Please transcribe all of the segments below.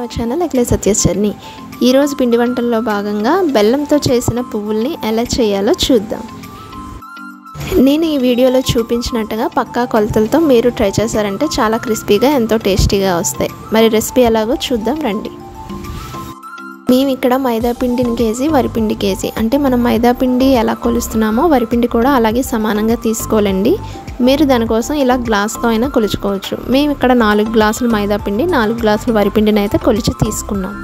Hour channel ఎక్లే Satya's journey. ఈరోజు పిండి వంటల్లో భాగంగా బెల్లంతో చేసిన పువ్వుల్ని ఎలా చేయాలో చూద్దాం. నేను ఈ వీడియోలో చూపించినట్టుగా పక్కా కొలతలతో మీరు ట్రై చేశారంటే చాలా క్రిస్పీగా ఎంతో టేస్టీగా వస్తాయి. మరి రెసిపీ ఎలాగో చూద్దాం రండి. మేము ఇక్కడ మైదా పిండిని కేజీ, వరిపిండి కేజీ, అంటే మనం మైదా పిండి ఎలా కొలుస్తున్నామో వరిపిండి కూడా అలాగే సమానంగా తీసుకోవాలండి. మీరు దానికోసం ఇలా గ్లాస్తో అయినా కొలుచుకోవచ్చు. మేము ఇక్కడ 4 గ్లాసులు మైదా పిండి, 4 గ్లాసులు వరిపిండిని అయితే కొలిచి తీసుకున్నాం.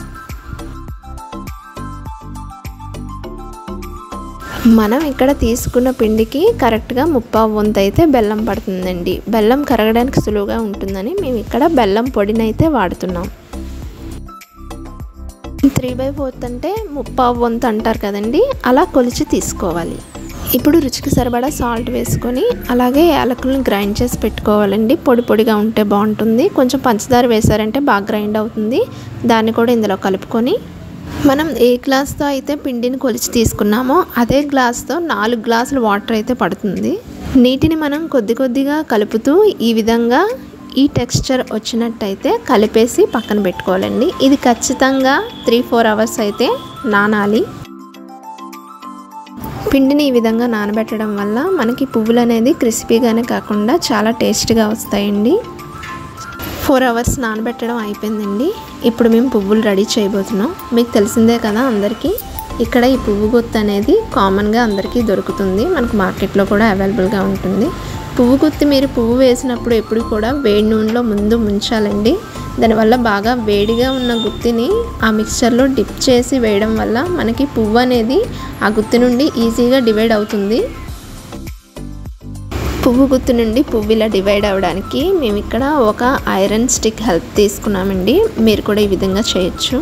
మనం ఇక్కడ తీసుకున్న పిండికి కరెక్ట్గా 3/4 వంతు అయితే బెల్లం పడుతుందండి. బెల్లం కరగడానికి సులువుగా ఉంటుందని మేము ఇక్కడ బెల్లం పొడిని అయితే వాడుతున్నాం. 3/4 అంటే 3/4 వంతు అంటారు కదండి, అలా కొలిచి తీసుకోవాలి. ఇప్పుడు రుచికి సరిపడా సాల్ట్ వేసుకొని అలాగే యాలకులను గ్రైండ్ చేసి పెట్టుకోవాలండి. పొడి పొడిగా ఉంటే బాగుంటుంది. కొంచెం పంచదార వేసారంటే బాగా గ్రైండ్ అవుతుంది. దాన్ని కూడా ఇందులో కలుపుకొని మనం ఏ గ్లాస్తో అయితే పిండిని కొలిచి తీసుకున్నామో అదే గ్లాస్తో 4 గ్లాసులు వాటర్ అయితే పడుతుంది. నీటిని మనం కొద్ది కొద్దిగా కలుపుతూ ఈ విధంగా ఈ టెక్స్చర్ వచ్చినట్టయితే కలిపేసి పక్కన పెట్టుకోవాలండి. ఇది ఖచ్చితంగా 3-4 అవర్స్ అయితే నానాలి. పిండిని ఈ విధంగా నానబెట్టడం వల్ల మనకి పువ్వులు అనేది క్రిస్పీగానే కాకుండా చాలా టేస్ట్గా వస్తాయండి. 4 అవర్స్ నానబెట్టడం అయిపోయిందండి. ఇప్పుడు మేము పువ్వులు రెడీ చేయబోతున్నాం. మీకు తెలిసిందే కదా అందరికీ, ఇక్కడ ఈ పువ్వు గుత్తి అనేది కామన్గా అందరికీ దొరుకుతుంది. మనకు మార్కెట్లో కూడా అవైలబుల్గా ఉంటుంది. పువ్వు గుత్తి మీరు పువ్వు వేసినప్పుడు ఎప్పుడు కూడా వేడి నూనెలో ముందు ముంచాలండి. దానివల్ల బాగా వేడిగా ఉన్న గుత్తిని ఆ మిక్చర్లో డిప్ చేసి వేయడం వల్ల మనకి పువ్వు అనేది ఆ గుత్తి నుండి ఈజీగా డివైడ్ అవుతుంది. పువ్వు గుత్తి నుండి పువ్వు ఇలా డివైడ్ అవ్వడానికి మేము ఇక్కడ ఒక ఐరన్ స్టిక్ హెల్ప్ తీసుకున్నామండి. మీరు కూడా ఈ విధంగా చేయొచ్చు.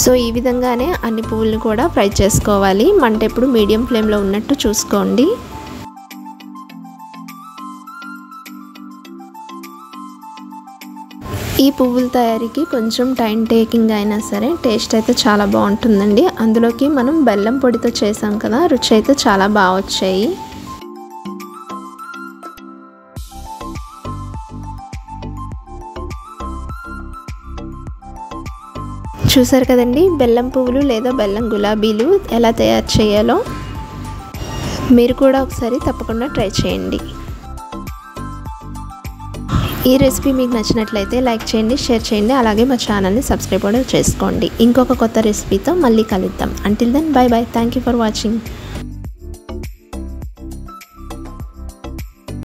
సో ఈ విధంగానే అన్ని పువ్వులను కూడా ఫ్రై చేసుకోవాలి. మంట ఎప్పుడు మీడియం ఫ్లేమ్లో ఉన్నట్టు చూసుకోండి. ఈ పువ్వుల తయారీకి కొంచెం టైం టేకింగ్ అయినా సరే టేస్ట్ అయితే చాలా బాగుంటుందండి. అందులోకి మనం బెల్లం పొడితో చేసాం కదా, రుచి అయితే చాలా బాగా వచ్చాయి. చూసారు కదండి బెల్లం పువ్వులు లేదా బెల్లం గులాబీలు ఎలా తయారు చేయాలో. మీరు కూడా ఒకసారి తప్పకుండా ట్రై చేయండి. ఈ రెసిపీ మీకు నచ్చినట్లయితే లైక్ చేయండి, షేర్ చేయండి, అలాగే మా ఛానల్ని సబ్స్క్రైబ్ కూడా చేసుకోండి. ఇంకొక కొత్త రెసిపీతో మళ్ళీ కలుద్దాం. Until then bye bye. Thank you for watching.